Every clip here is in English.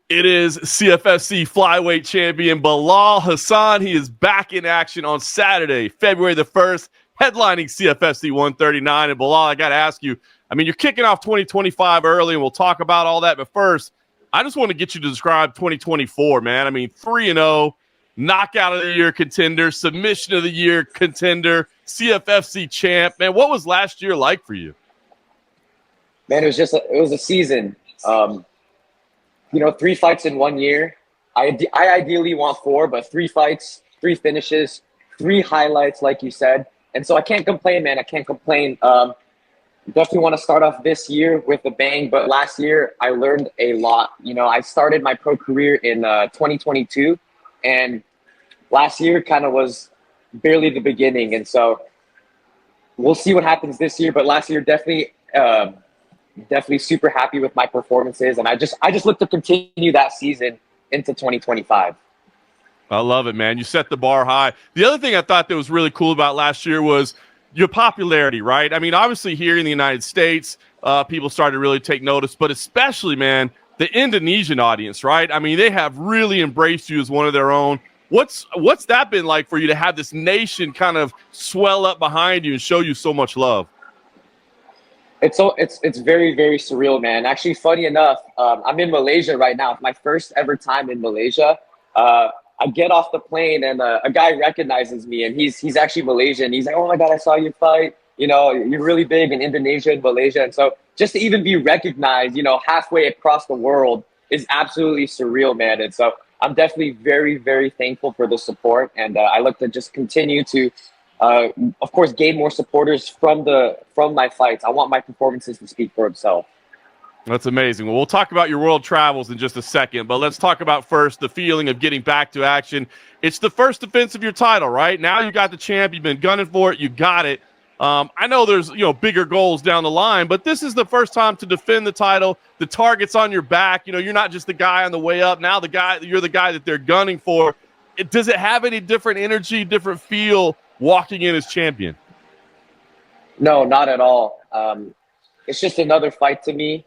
It is CFFC Flyweight champion Bilal Hasan. He is back in action on Saturday, February the 1st, headlining CFFC 139. And Bilal, I got to ask you, I mean, you're kicking off 2025 early, and we'll talk about all that. But first, I just want to get you to describe 2024, man. I mean, 3-0, knockout of the year contender, submission of the year contender, CFFC champ. Man, what was last year like for you? Man, it was a season. 3 fights in 1 year. I ideally want 4, but 3 fights, 3 finishes, 3 highlights, like you said. And so I can't complain, man. I can't complain. Definitely want to start off this year with a bang, but last year I learned a lot. I started my pro career in 2022, and last year kind of was barely the beginning. And so we'll see what happens this year, but last year definitely super happy with my performances, and I just look to continue that season into 2025. I love it, man. You set the bar high. The other thing I thought that was really cool about last year was your popularity, right? I mean, obviously here in the United States, people started to really take notice, but especially, man, the Indonesian audience, right? I mean, they have really embraced you as one of their own. What's that been like for you to have this nation kind of swell up behind you and show you so much love? It's very, very surreal, man. Actually, funny enough, I'm in Malaysia right now. It's my first ever time in Malaysia. I get off the plane and a guy recognizes me, and he's actually Malaysian. He's like, "Oh my God, I saw you fight. You're really big in Indonesia and Malaysia." And so just to even be recognized, halfway across the world is absolutely surreal, man. And so I'm definitely very, very thankful for the support, and I look to just continue to of course, gain more supporters from my fights. I want my performances to speak for itself. That's amazing. Well, we'll talk about your world travels in just a second, but let's talk about first the feeling of getting back to action. It's the first defense of your title, right? Now you got the champ. You've been gunning for it. You got it. I know there's bigger goals down the line, but this is the first time to defend the title. The target's on your back. You're not just the guy on the way up. Now you're the guy that they're gunning for. Does it have any different energy, different feel walking in as champion? No, not at all. It's just another fight to me.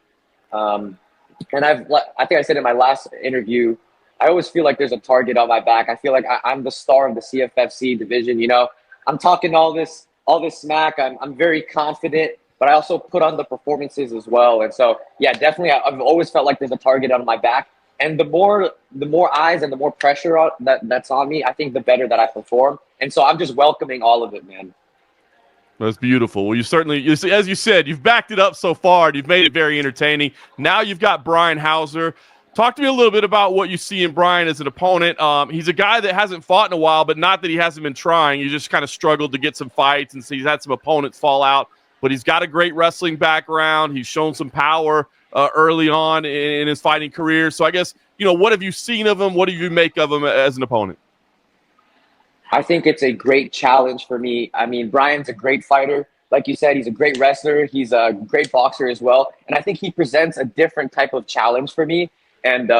And I think I said in my last interview, I always feel like there's a target on my back. I feel like I'm the star of the CFFC division. I'm talking all this smack. I'm very confident, but I also put on the performances as well. And so, yeah, definitely, I've always felt like there's a target on my back. And the more eyes and the more pressure that's on me, I think the better that I perform. And so I'm just welcoming all of it, man. That's beautiful. Well, as you said, you've backed it up so far, and you've made it very entertaining. Now you've got Brian Hauser. Talk to me a little bit about what you see in Brian as an opponent. He's a guy that hasn't fought in a while, but not that he hasn't been trying. He just kind of struggled to get some fights, and so he's had some opponents fall out. But he's got a great wrestling background. He's shown some power early on in his fighting career. So I guess, what have you seen of him? What do you make of him as an opponent? I think it's a great challenge for me. I mean, Brian's a great fighter. Like you said, he's a great wrestler. He's a great boxer as well. And I think he presents a different type of challenge for me. And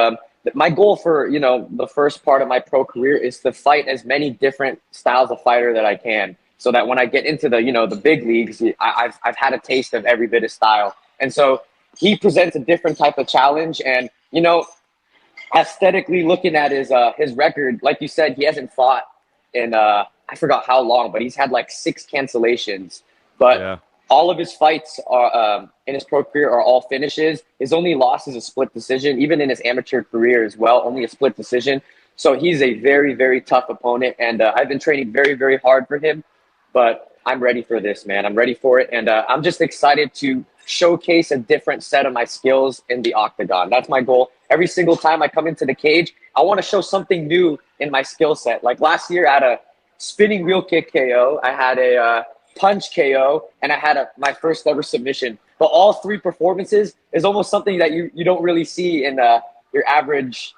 my goal for, the first part of my pro career is to fight as many different styles of fighter that I can, so that when I get into the big leagues, I've had a taste of every bit of style. And so he presents a different type of challenge. And, aesthetically looking at his record, like you said, he hasn't fought in I forgot how long, but he's had like 6 cancellations. But yeah, all of his fights are in his pro career are all finishes. His only loss is a split decision, even in his amateur career as well, only a split decision. So he's a very, very tough opponent, and I've been training very, very hard for him. But I'm ready for this, man. I'm ready for it, and I'm just excited to showcase a different set of my skills in the octagon. That's my goal. Every single time I come into the cage, I want to show something new in my skill set. Like last year, I had a spinning wheel kick KO, I had a punch KO, and I had my first ever submission. But all 3 performances is almost something that you don't really see in your average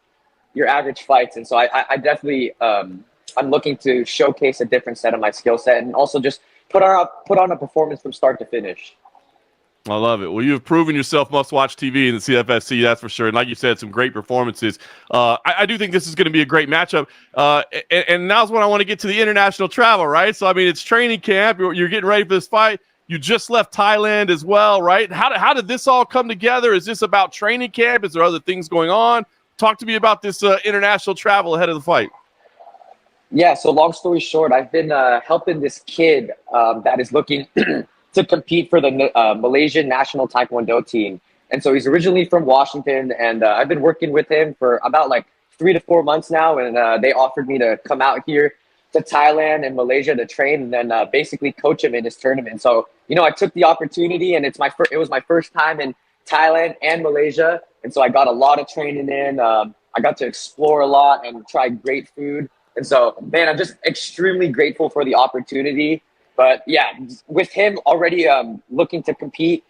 fights. And so I definitely I'm looking to showcase a different set of my skill set, and also just put on a performance from start to finish. I love it. Well, you've proven yourself must-watch TV in the CFFC, that's for sure. And like you said, some great performances. I do think this is going to be a great matchup. And now's when I want to get to the international travel, right? So, I mean, it's training camp. You're getting ready for this fight. You just left Thailand as well, right? How did this all come together? Is this about training camp? Is there other things going on? Talk to me about this international travel ahead of the fight. Yeah, so long story short, I've been helping this kid that is looking to compete for the Malaysian national Taekwondo team. And so he's originally from Washington, and I've been working with him for about like 3 to 4 months now. And they offered me to come out here to Thailand and Malaysia to train and then basically coach him in his tournament. So, I took the opportunity, and it was my first time in Thailand and Malaysia. And so I got a lot of training in. I got to explore a lot and try great food. And so, man, I'm just extremely grateful for the opportunity. But yeah, with him already looking to compete,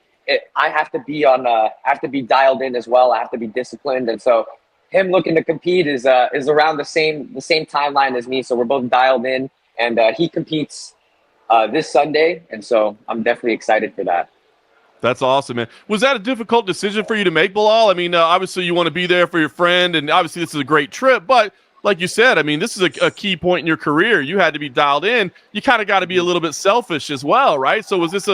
I have to be dialed in as well. I have to be disciplined. And so him looking to compete is around the same timeline as me. So we're both dialed in, and he competes this Sunday. And so I'm definitely excited for that. That's awesome, man. Was that a difficult decision for you to make, Bilal? I mean, obviously you want to be there for your friend, and obviously this is a great trip, but like you said, I mean, this is a key point in your career. You had to be dialed in. You kind of got to be a little bit selfish as well, right? So was this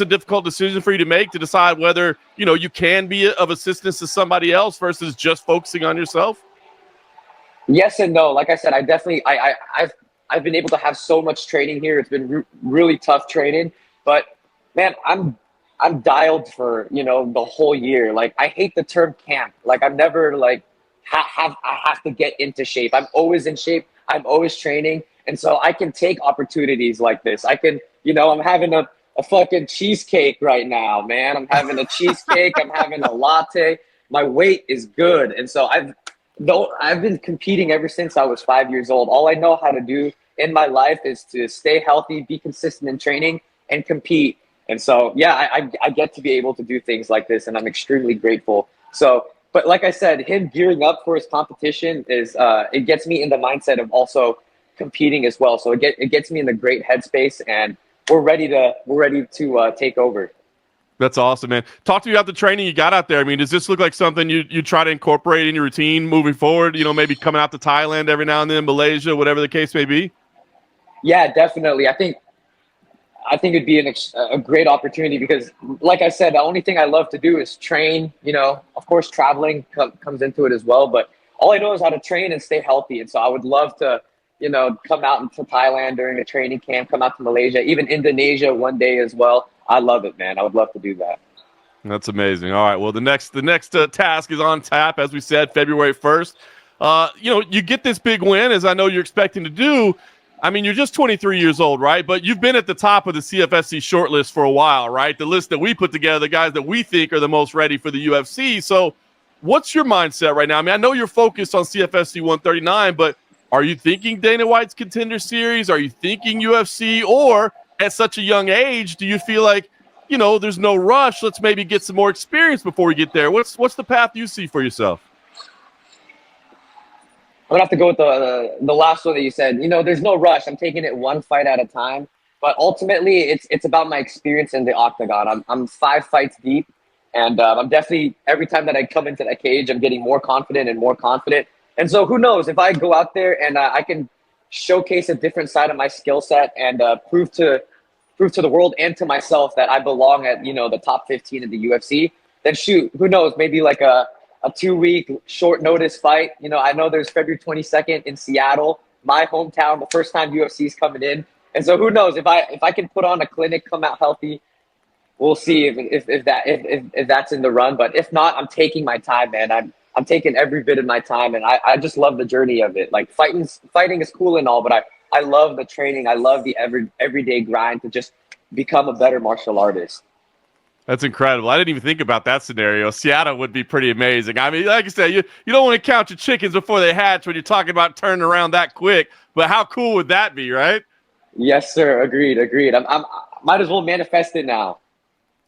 a difficult decision for you to make, to decide whether, you can be of assistance to somebody else versus just focusing on yourself? Yes and no. Like I said, I've been able to have so much training here. It's been really tough training, but man, I'm dialed for, the whole year. Like, I hate the term camp. Like, I'm never like, I have to get into shape. I'm always in shape. I'm always training. And so I can take opportunities like this. I can, I'm having a fucking cheesecake right now, man. I'm having a cheesecake. I'm having a latte. My weight is good. And so I've been competing ever since I was 5 years old. All I know how to do in my life is to stay healthy, be consistent in training, and compete. And so, yeah, I get to be able to do things like this, and I'm extremely grateful. So, but like I said, him gearing up for his competition it gets me in the mindset of also competing as well. So it gets me in the great headspace, and we're ready to take over. That's awesome, man. Talk to me about the training you got out there. I mean, does this look like something you try to incorporate in your routine moving forward? Maybe coming out to Thailand every now and then, Malaysia, whatever the case may be? Yeah, definitely. I think it'd be a great opportunity because, like I said, the only thing I love to do is train. Of course, traveling comes into it as well. But all I know is how to train and stay healthy. And so I would love to, come out into Thailand during a training camp, come out to Malaysia, even Indonesia one day as well. I love it, man. I would love to do that. That's amazing. All right. Well, the next task is on tap, as we said, February 1st. You get this big win, as I know you're expecting to do. I mean, you're just 23 years old, right? But you've been at the top of the CFFC shortlist for a while, right? The list that we put together, the guys that we think are the most ready for the UFC. So what's your mindset right now? I mean, I know you're focused on CFFC 139, but are you thinking Dana White's Contender Series? Are you thinking UFC? Or at such a young age, do you feel like, there's no rush, let's maybe get some more experience before we get there? What's the path you see for yourself? I'm gonna have to go with the last one that you said. There's no rush. I'm taking it one fight at a time. But ultimately, it's about my experience in the octagon. I'm 5 fights deep, and I'm definitely, every time that I come into that cage, I'm getting more confident and more confident. And so who knows, if I go out there and I can showcase a different side of my skill set and prove to the world and to myself that I belong at the top 15 in the UFC, then shoot, who knows, maybe like a 2-week short notice fight. I know there's February 22nd in Seattle, my hometown, the first time UFC is coming in. And so who knows, if I can put on a clinic, come out healthy, we'll see if that's in the run. But if not, I'm taking my time, man. I'm taking every bit of my time, and I just love the journey of it. Like, fighting is cool and all, but I love the training. I love the everyday grind to just become a better martial artist. That's incredible. I didn't even think about that scenario. Seattle would be pretty amazing. I mean, like I said, you don't want to count your chickens before they hatch when you're talking about turning around that quick. But how cool would that be, right? Yes, sir. Agreed. I'm might as well manifest it now.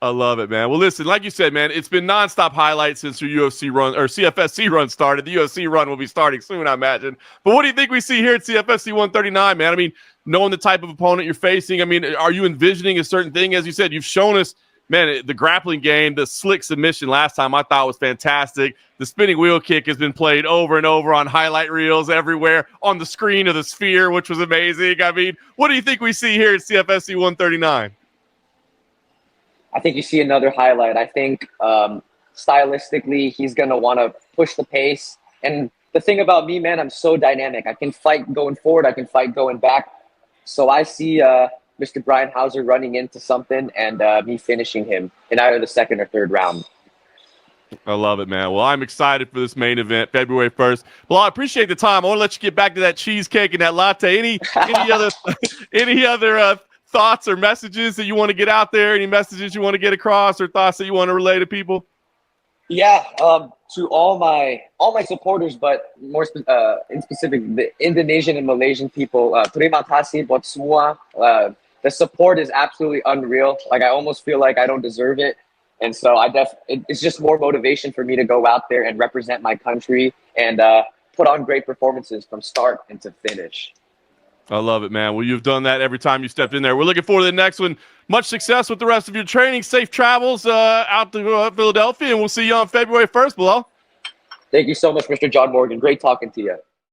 I love it, man. Well, listen, like you said, man, it's been nonstop highlights since your UFC run or CFFC run started. The UFC run will be starting soon, I imagine. But what do you think we see here at CFFC 139, man? I mean, knowing the type of opponent you're facing, I mean, are you envisioning a certain thing? As you said, you've shown us, man, the grappling game, the slick submission last time I thought was fantastic. The spinning wheel kick has been played over and over on highlight reels everywhere on the screen of the Sphere, which was amazing. I mean, what do you think we see here at CFFC 139? I think you see another highlight. I think stylistically, he's going to want to push the pace. And the thing about me, man, I'm so dynamic. I can fight going forward. I can fight going back. So I see Mr. Brian Hauser running into something and me finishing him in either the second or third round. I love it, man. Well, I'm excited for this main event, February 1st. Well, I appreciate the time. I want to let you get back to that cheesecake and that latte. Any other thoughts or messages that you want to get out there? Any messages you want to get across or thoughts that you want to relay to people? Yeah, to all my supporters, but more in specific, the Indonesian and Malaysian people. Terima kasih buat semua. The support is absolutely unreal. Like, I almost feel like I don't deserve it. And so it's just more motivation for me to go out there and represent my country and put on great performances from start and to finish. I love it, man. Well, you've done that every time you stepped in there. We're looking forward to the next one. Much success with the rest of your training. Safe travels out to Philadelphia, and we'll see you on February 1st, Bilal. Thank you so much, Mr. John Morgan. Great talking to you.